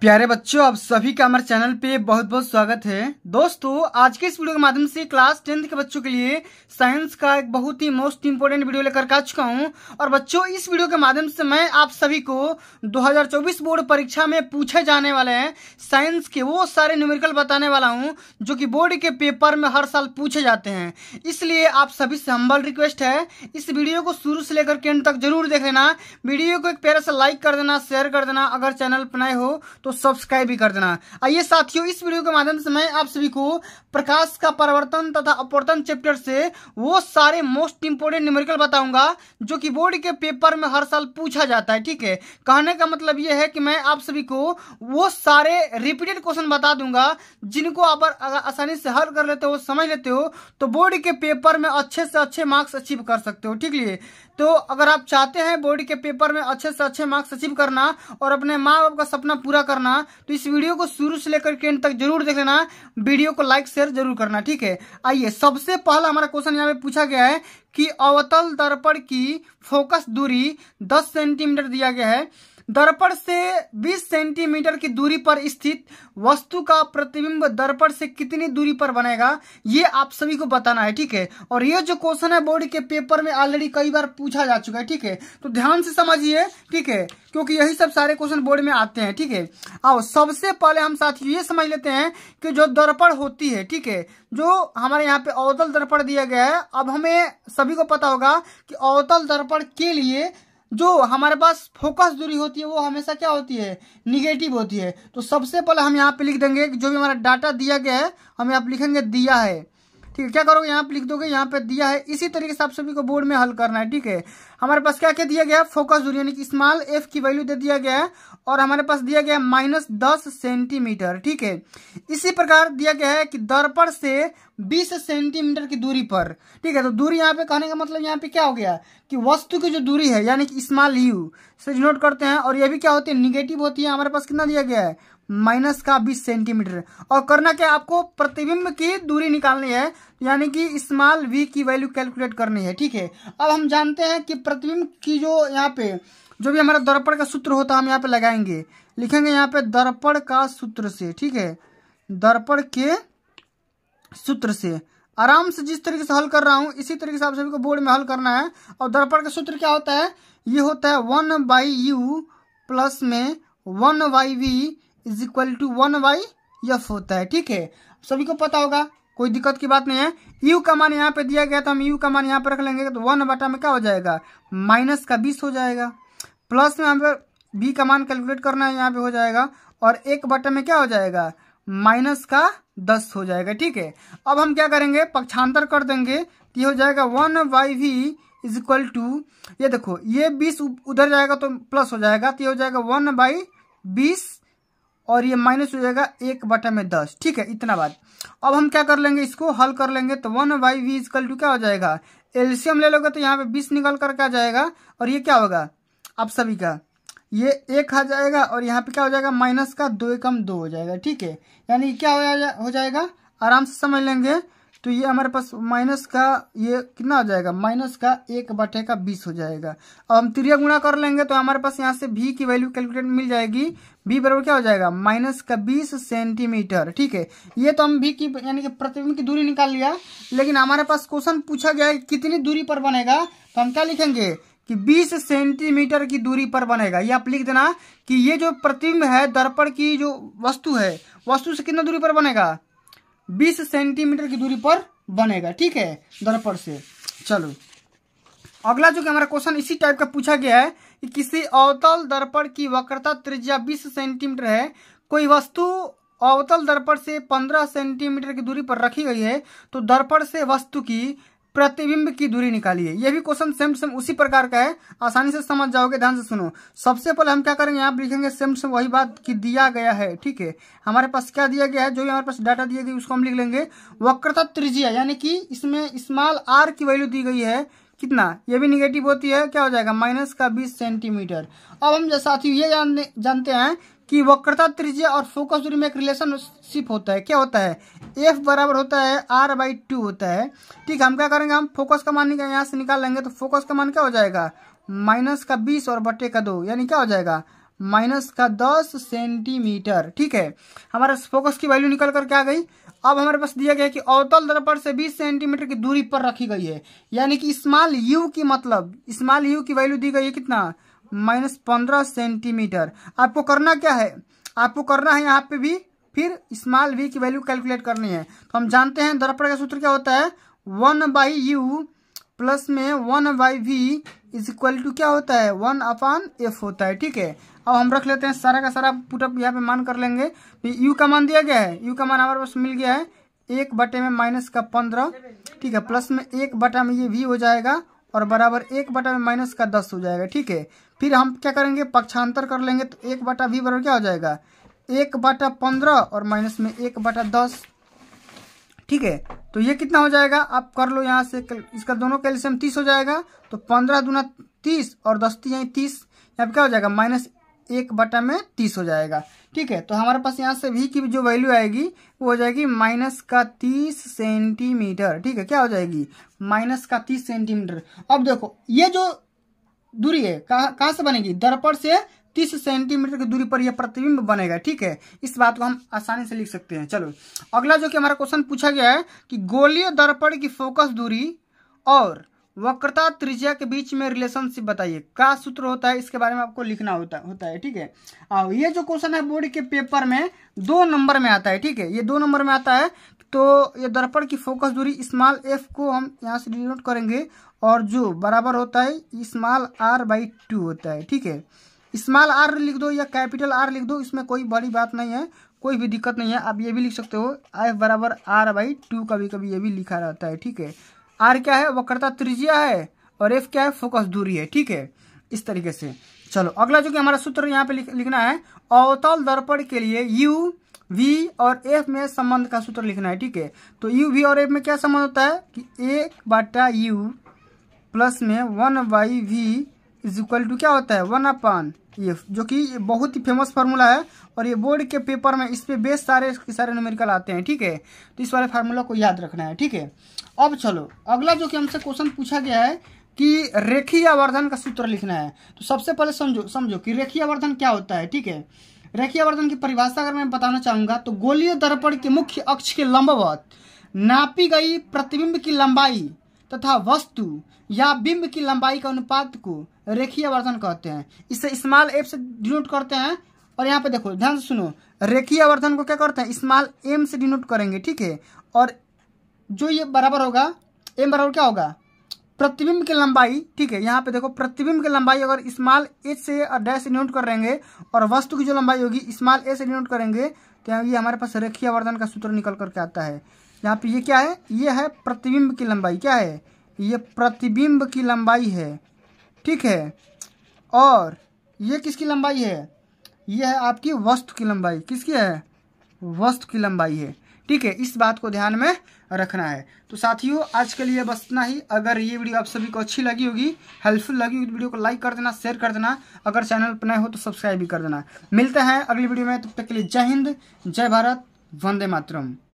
प्यारे बच्चों, आप सभी का हमारे चैनल पे बहुत बहुत स्वागत है। दोस्तों, आज के इस वीडियो के माध्यम से क्लास 10th के बच्चों के लिए साइंस का एक बहुत ही मोस्ट इंपोर्टेंट वीडियो लेकर आ चुका हूं। और बच्चों, इस वीडियो के माध्यम से मैं आप सभी को 2024 बोर्ड परीक्षा में पूछे जाने वाले हैं साइंस के वो सारे न्यूमेरिकल बताने वाला हूँ जो कि बोर्ड के पेपर में हर साल पूछे जाते हैं। इसलिए आप सभी से हम्बल रिक्वेस्ट है, इस वीडियो को शुरू से लेकर के एंड तक जरूर देख लेना। वीडियो को एक प्यारा सा लाइक कर देना, शेयर कर देना, अगर चैनल पर नए हो तो सब्सक्राइब भी कर देना। आइए साथियों, इस वीडियो के माध्यम से मैं आप सभी को प्रकाश का परिवर्तन तथा अपवर्तन चैप्टर से वो सारे मोस्ट इंपोर्टेंट न्यूमेरिकल बताऊंगा जो कि बोर्ड के पेपर में हर साल पूछा जाता है। ठीक है, कहने का मतलब ये है कि मैं आप सभी को वो सारे रिपीटेड क्वेश्चन बता दूंगा जिनको आप अगर आसानी से हल कर लेते हो, समझ लेते हो तो बोर्ड के पेपर में अच्छे से अच्छे मार्क्स अचीव कर सकते हो। ठीक है, तो अगर आप चाहते हैं बोर्ड के पेपर में अच्छे से अच्छे मार्क्स अचीव करना और अपने माँ बाप का सपना पूरा करना, तो इस वीडियो को शुरू से लेकर के एंड तक जरूर देख लेना। वीडियो को लाइक शेयर जरूर करना। ठीक है, आइए सबसे पहला हमारा क्वेश्चन यहाँ पे पूछा गया है कि अवतल दर्पण की फोकस दूरी 10 सेंटीमीटर दिया गया है। दर्पण से 20 सेंटीमीटर की दूरी पर स्थित वस्तु का प्रतिबिंब दर्पण से कितनी दूरी पर बनेगा, ये आप सभी को बताना है। ठीक है, और ये जो क्वेश्चन है बोर्ड के पेपर में ऑलरेडी कई बार पूछा जा चुका है। ठीक है, तो ध्यान से समझिए। ठीक है, क्योंकि यही सब सारे क्वेश्चन बोर्ड में आते हैं। ठीक है, आओ सबसे पहले हम साथियों ये समझ लेते हैं कि जो दर्पण होती है, ठीक है, जो हमारे यहाँ पे अवतल दर्पण दिया गया है। अब हमें सभी को पता होगा कि अवतल दर्पण के लिए जो हमारे पास फोकस दूरी होती है वो हमेशा क्या होती है, निगेटिव होती है। तो सबसे पहले हम यहाँ पे लिख देंगे जो भी हमारा डाटा दिया गया है, हम यहाँ पे लिखेंगे दिया है। ठीक है, क्या करोगे, यहाँ पे लिख दोगे यहाँ पे दिया है। इसी तरीके से आप सभी को बोर्ड में हल करना है। ठीक है, हमारे पास क्या क्या दिया गया है, फोकस दूरी यानी कि स्मॉल एफ की वैल्यू दे दिया गया है और हमारे पास दिया गया है -10 सेंटीमीटर। ठीक है, इसी प्रकार दिया गया है कि दर्पण से 20 सेंटीमीटर की दूरी पर। ठीक है, तो दूरी यहाँ पे कहने का मतलब यहाँ पे क्या हो गया कि वस्तु की जो दूरी है यानी कि स्मॉल यू से नोट करते हैं, और ये भी क्या होती है, निगेटिव होती है। हमारे पास कितना दिया गया है, -20 सेंटीमीटर। और करना क्या, आपको प्रतिबिंब की दूरी निकालनी है यानी कि स्मॉल v की वैल्यू कैलकुलेट करनी है। ठीक है, अब हम जानते हैं कि प्रतिबिंब की जो यहाँ पे जो भी हमारा दर्पण का सूत्र होता है हम यहाँ पे लगाएंगे, लिखेंगे यहाँ पे दर्पण का सूत्र से। ठीक है, दर्पण के सूत्र से आराम से जिस तरीके से हल कर रहा हूं इसी तरीके से आप सभी को बोर्ड में हल करना है। और दर्पण का सूत्र क्या होता है, ये होता है 1/u प्लस में 1/v is equal to 1/f होता है। ठीक है, सभी को पता होगा, कोई दिक्कत की बात नहीं है। u का मान यहाँ पे दिया गया तो हम u का मान यहाँ पे रख लेंगे, तो 1 बटा में क्या हो जाएगा, -20 हो जाएगा। प्लस में हमें v का मान कैलकुलेट करना है, यहाँ पे हो जाएगा, और 1 बटा में क्या हो जाएगा, -10 हो जाएगा। ठीक है, अब हम क्या करेंगे, पक्षांतर कर देंगे, ये हो जाएगा 1/v इज इक्वल टू, ये देखो ये 20 उधर जाएगा तो प्लस हो जाएगा, तो ये हो जाएगा 1/20 और ये माइनस हो जाएगा 1/10। ठीक है, इतना बात। अब हम क्या कर लेंगे, इसको हल कर लेंगे, तो 1/v इज इक्वल टू क्या हो जाएगा, एलसीएम ले लोगे तो यहाँ पे 20 निकल करके आ जाएगा, और ये क्या होगा आप सभी का, ये 1 आ जाएगा, और यहाँ पे क्या हो जाएगा, माइनस का 2 एकम 2 हो जाएगा। ठीक है, यानी क्या हो जाएगा, आराम से समझ लेंगे। तो ये हमारे पास माइनस का ये कितना हो जाएगा, -1/20 हो जाएगा। अब हम त्रिया गुणा कर लेंगे तो हमारे पास यहाँ से v की वैल्यू कैलकुलेट मिल जाएगी। v बराबर क्या हो जाएगा, -20 सेंटीमीटर। ठीक है, ये तो हम v की यानी कि प्रतिबिंब की दूरी निकाल लिया, लेकिन हमारे पास क्वेश्चन पूछा गया है कितनी दूरी पर बनेगा, तो हम क्या लिखेंगे कि 20 सेंटीमीटर की दूरी पर बनेगा। ये आप लिख देना कि ये जो प्रतिबिंब है दर्पण की जो वस्तु है, वस्तु से कितना दूरी पर बनेगा, 20 सेंटीमीटर की दूरी पर बनेगा। ठीक है, दर्पण से। चलो अगला जो कि हमारा क्वेश्चन इसी टाइप का पूछा गया है कि किसी अवतल दर्पण की वक्रता त्रिज्या 20 सेंटीमीटर है, कोई वस्तु अवतल दर्पण से 15 सेंटीमीटर की दूरी पर रखी गई है, तो दर्पण से वस्तु की प्रतिबिंब की दूरी निकालिए। ये भी क्वेश्चन सेम सेम उसी प्रकार का है, आसानी से समझ जाओगे। ध्यान से सुनो, सबसे पहले हम क्या करेंगे, यहाँ पे लिखेंगे सेम सेम वही बात कि दिया गया है। ठीक है, हमारे पास क्या दिया गया है, जो भी हमारे पास डाटा दिया गया उसको हम लिख लेंगे। वक्रता त्रिज्या यानी कि इसमें स्मॉल r की वैल्यू दी गई है, कितना, ये भी निगेटिव होती है, क्या हो जाएगा, -20 सेंटीमीटर। अब हम साथियों ये जानते हैं कि वक्रता त्रिज्या और फोकस दूरी में एक रिलेशनशिप होता है। क्या होता है, F बराबर होता है R/2 होता है। ठीक है, हम क्या करेंगे, हम फोकस का मान यहाँ से निकाल लेंगे, तो फोकस का मान क्या हो जाएगा, -20 और बटे का 2 यानी क्या हो जाएगा, -10 सेंटीमीटर। ठीक है, हमारे फोकस की वैल्यू निकल करके आ गई। अब हमारे पास दिया गया है कि अवतल दर्पण से 20 सेंटीमीटर की दूरी पर रखी गई है, यानी कि स्मॉल यू की मतलब स्मॉल यू की वैल्यू दी गई है कितना, -15 सेंटीमीटर। आपको करना क्या है, आपको करना है यहाँ पे भी फिर स्मॉल वी की वैल्यू कैलकुलेट करनी है। तो हम जानते हैं दर्पण का सूत्र क्या होता है, 1/u प्लस में 1/v इज इक्वल टू क्या होता है, 1/f होता है। ठीक है, अब हम रख लेते हैं सारा का सारा पुटअप यहाँ पे मान कर लेंगे। यू का मान दिया गया है, यू का मान हमारे पास मिल गया है 1/-15। ठीक है, प्लस में 1/, में ये v हो जाएगा और बराबर 1/-10 हो जाएगा। ठीक है, फिर हम क्या करेंगे, पक्षांतर कर लेंगे तो 1/v बराबर क्या हो जाएगा, 1/15 और माइनस में 1/10। ठीक है, तो ये कितना हो जाएगा, आप कर लो यहाँ से, इसका दोनों कैल्शियम 30 हो जाएगा। तो 15 दूना 30 और 10 यहीं 30, यहाँ पे क्या हो जाएगा, -1/30 हो जाएगा। ठीक है, तो हमारे पास यहाँ से v की जो वैल्यू आएगी वो हो जाएगी -30 सेंटीमीटर। ठीक है, क्या हो जाएगी, -30 सेंटीमीटर। अब देखो ये जो दूरी है कहाँ से बनेगी, दर्पण से 30 सेंटीमीटर की दूरी पर यह प्रतिबिंब बनेगा। ठीक है, इस बात को हम आसानी से लिख सकते हैं। चलो अगला जो कि हमारा क्वेश्चन पूछा गया है कि गोलीय दर्पण की फोकस दूरी और वक्रता त्रिज्या के बीच में रिलेशनशिप बताइए, क्या सूत्र होता है, इसके बारे में आपको लिखना होता है। ठीक है, और ये जो क्वेश्चन है बोर्ड के पेपर में 2 नंबर में आता है। ठीक है, ये 2 नंबर में आता है। तो ये दर्पण की फोकस दूरी स्मॉल f को हम यहाँ से डिनोट करेंगे और जो बराबर होता है स्मॉल r/2 होता है। ठीक है, स्मॉल r लिख दो या कैपिटल R लिख दो, इसमें कोई बड़ी बात नहीं है, कोई भी दिक्कत नहीं है। आप ये भी लिख सकते हो f बराबर r/2, कभी कभी ये भी लिखा रहता है। ठीक है, r क्या है, वक्रता त्रिज्या है और f क्या है, फोकस दूरी है। ठीक है, इस तरीके से। चलो अगला जो कि हमारा सूत्र यहाँ पे लिखना है, अवतल दर्पण के लिए u, v और f में संबंध का सूत्र लिखना है। ठीक है, तो u, v और f में क्या संबंध होता है कि 1/u प्लस में 1/v इज इक्वल टू क्या होता है, 1/f, जो कि बहुत ही फेमस फार्मूला है और ये बोर्ड के पेपर में इस पे बेस सारे न्यूमेरिकल आते हैं। ठीक है, तो इस वाले फार्मूला को याद रखना है। ठीक है, अब चलो अगला जो कि हमसे क्वेश्चन पूछा गया है कि रेखीय आवर्धन का सूत्र लिखना है। तो सबसे पहले समझो कि रेखीय आवर्धन क्या होता है। ठीक है, रेखीय आवर्धन की परिभाषा अगर मैं बताना चाहूंगा तो गोलीय दर्पण के मुख्य अक्ष के लंबवत नापी गई प्रतिबिंब की लंबाई तथा वस्तु या बिंब की लंबाई का अनुपात को रेखीय आवर्धन कहते हैं। इसे स्मॉल f से डिनोट करते हैं। और यहाँ पे देखो ध्यान से सुनो, रेखीय आवर्धन को क्या करते हैं, स्मॉल m से डिनोट करेंगे। ठीक है, और जो ये बराबर होगा, m बराबर क्या होगा, प्रतिबिंब की लंबाई। ठीक है, यहाँ पे देखो प्रतिबिंब की लंबाई अगर स्मॉल h से डैश डिनोट करेंगे और वस्तु की जो लंबाई होगी स्मॉल a से डिनोट करेंगे, तो ये हमारे पास रेखीय आवर्धन का सूत्र निकल करके आता है। यहाँ पे ये क्या है, ये है प्रतिबिंब की लंबाई, क्या है, ये प्रतिबिंब की लंबाई है। ठीक है, और ये किसकी लंबाई है, ये है आपकी वस्तु की लंबाई। किसकी है, वस्तु की लंबाई है। ठीक है, इस बात को ध्यान में रखना है। तो साथियों आज के लिए बस इतना ही। अगर ये वीडियो आप सभी को अच्छी लगी होगी, हेल्पफुल लगी होगी, वीडियो को लाइक कर देना, शेयर कर देना, अगर चैनल पर नए हो तो सब्सक्राइब भी कर देना। मिलते हैं अगली वीडियो में, तब तक के लिए जय हिंद, जय भारत, वंदे मातरम।